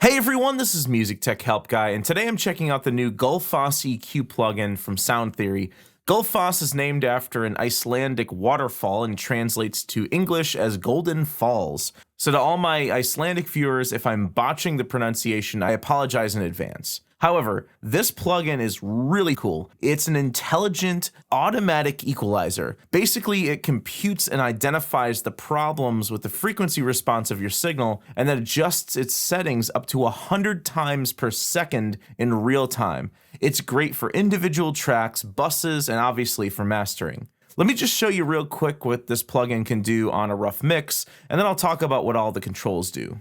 Hey everyone, this is MusicTechHelpGuy, and today I'm checking out the new Gullfoss EQ plugin from Sound Theory. Gullfoss is named after an Icelandic waterfall and translates to English as Golden Falls. So to all my Icelandic viewers, if I'm botching the pronunciation, I apologize in advance. However, this plugin is really cool. It's an intelligent, automatic equalizer. Basically, it computes and identifies the problems with the frequency response of your signal and then adjusts its settings up to 100 times per second in real time. It's great for individual tracks, buses, and obviously for mastering. Let me just show you real quick what this plugin can do on a rough mix, and then I'll talk about what all the controls do.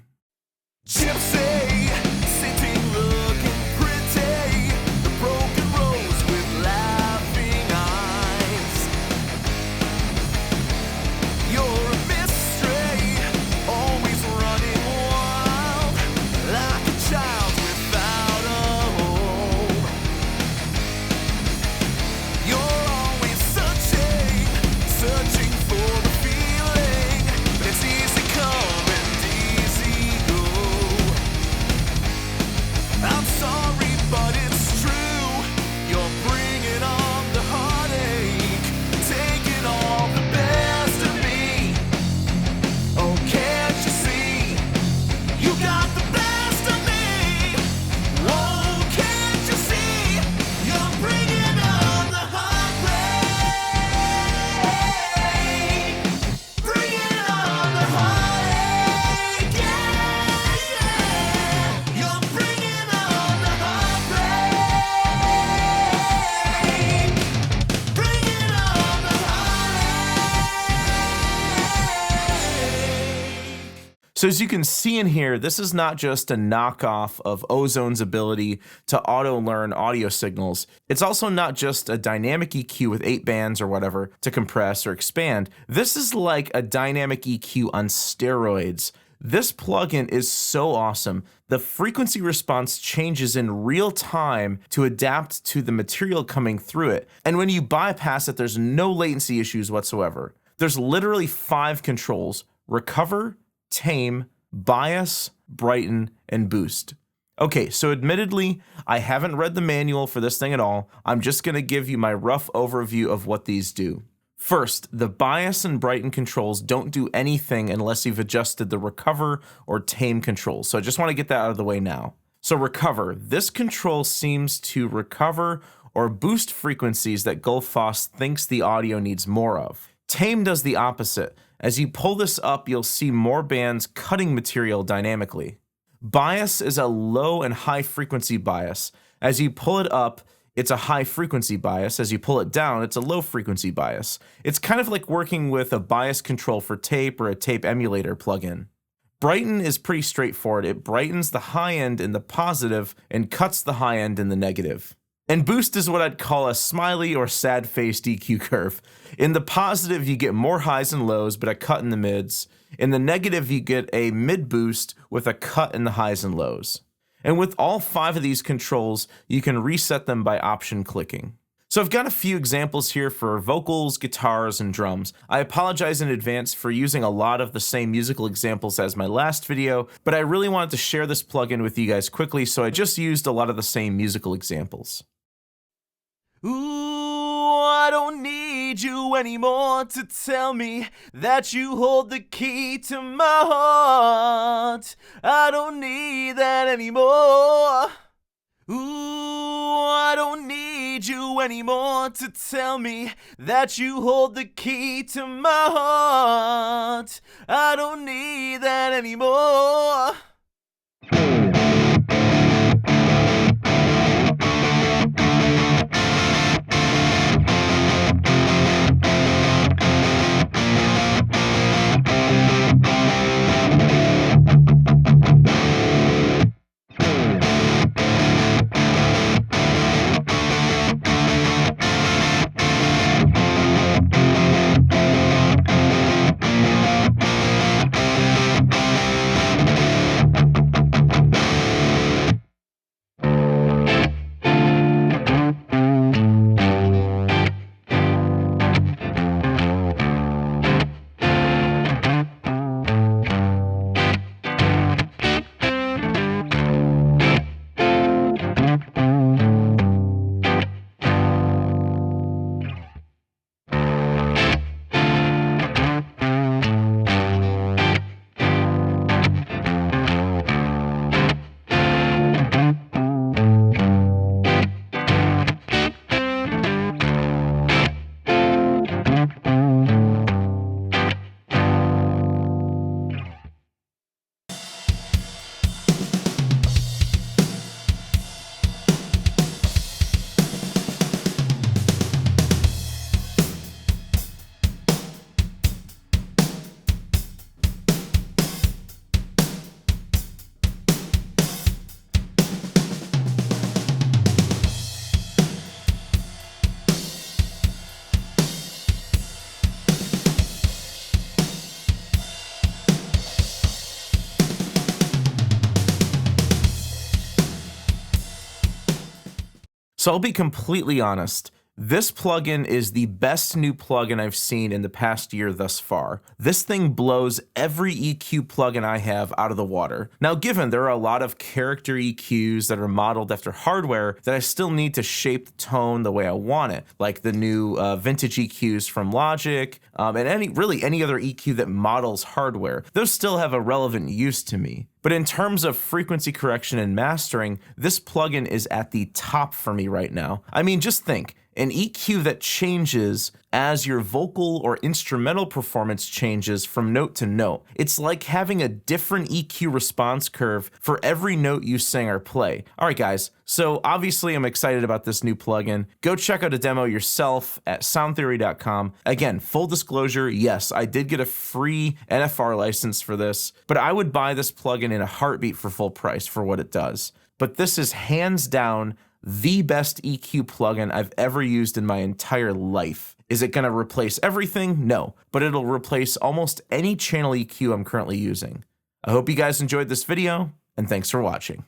So as you can see in here, this is not just a knockoff of Ozone's ability to auto-learn audio signals. It's also not just a dynamic EQ with 8 bands or whatever to compress or expand. This is like a dynamic EQ on steroids. This plugin is so awesome. The frequency response changes in real time to adapt to the material coming through it. And when you bypass it, there's no latency issues whatsoever. There's literally 5 controls: recover, tame, bias, brighten, and boost. Okay, so admittedly, I haven't read the manual for this thing at all. I'm just going to give you my rough overview of what these do. First, the bias and brighten controls don't do anything unless you've adjusted the recover or tame controls. So I just want to get that out of the way now. So recover, this control seems to recover or boost frequencies that Gullfoss thinks the audio needs more of. Tame does the opposite. As you pull this up, you'll see more bands cutting material dynamically. Bias is a low and high frequency bias. As you pull it up, it's a high frequency bias. As you pull it down, it's a low frequency bias. It's kind of like working with a bias control for tape or a tape emulator plugin. Brighten is pretty straightforward. It brightens the high end in the positive and cuts the high end in the negative. And boost is what I'd call a smiley or sad-faced EQ curve. In the positive, you get more highs and lows, but a cut in the mids. In the negative, you get a mid boost with a cut in the highs and lows. And with all 5 of these controls, you can reset them by option clicking. So I've got a few examples here for vocals, guitars, and drums. I apologize in advance for using a lot of the same musical examples as my last video, but I really wanted to share this plugin with you guys quickly, so I just used a lot of the same musical examples. Ooh, I don't need you anymore to tell me that you hold the key to my heart. I don't need that anymore. Ooh, I don't need you anymore to tell me that you hold the key to my heart. I don't need that anymore. So I'll be completely honest. This plugin is the best new plugin I've seen in the past year thus far. This thing blows every EQ plugin I have out of the water. Now, given there are a lot of character EQs that are modeled after hardware that I still need to shape the tone the way I want it, like the new vintage EQs from Logic, and any other EQ that models hardware, those still have a relevant use to me. But in terms of frequency correction and mastering, this plugin is at the top for me right now. I mean, just think. An EQ that changes as your vocal or instrumental performance changes from note to note. It's like having a different EQ response curve for every note you sing or play. All right, guys, so obviously I'm excited about this new plugin. Go check out a demo yourself at soundtheory.com. Again, full disclosure, yes, I did get a free NFR license for this, but I would buy this plugin in a heartbeat for full price for what it does. But this is hands down the best EQ plugin I've ever used in my entire life. Is it going to replace everything? No, but it'll replace almost any channel EQ I'm currently using. I hope you guys enjoyed this video, and thanks for watching.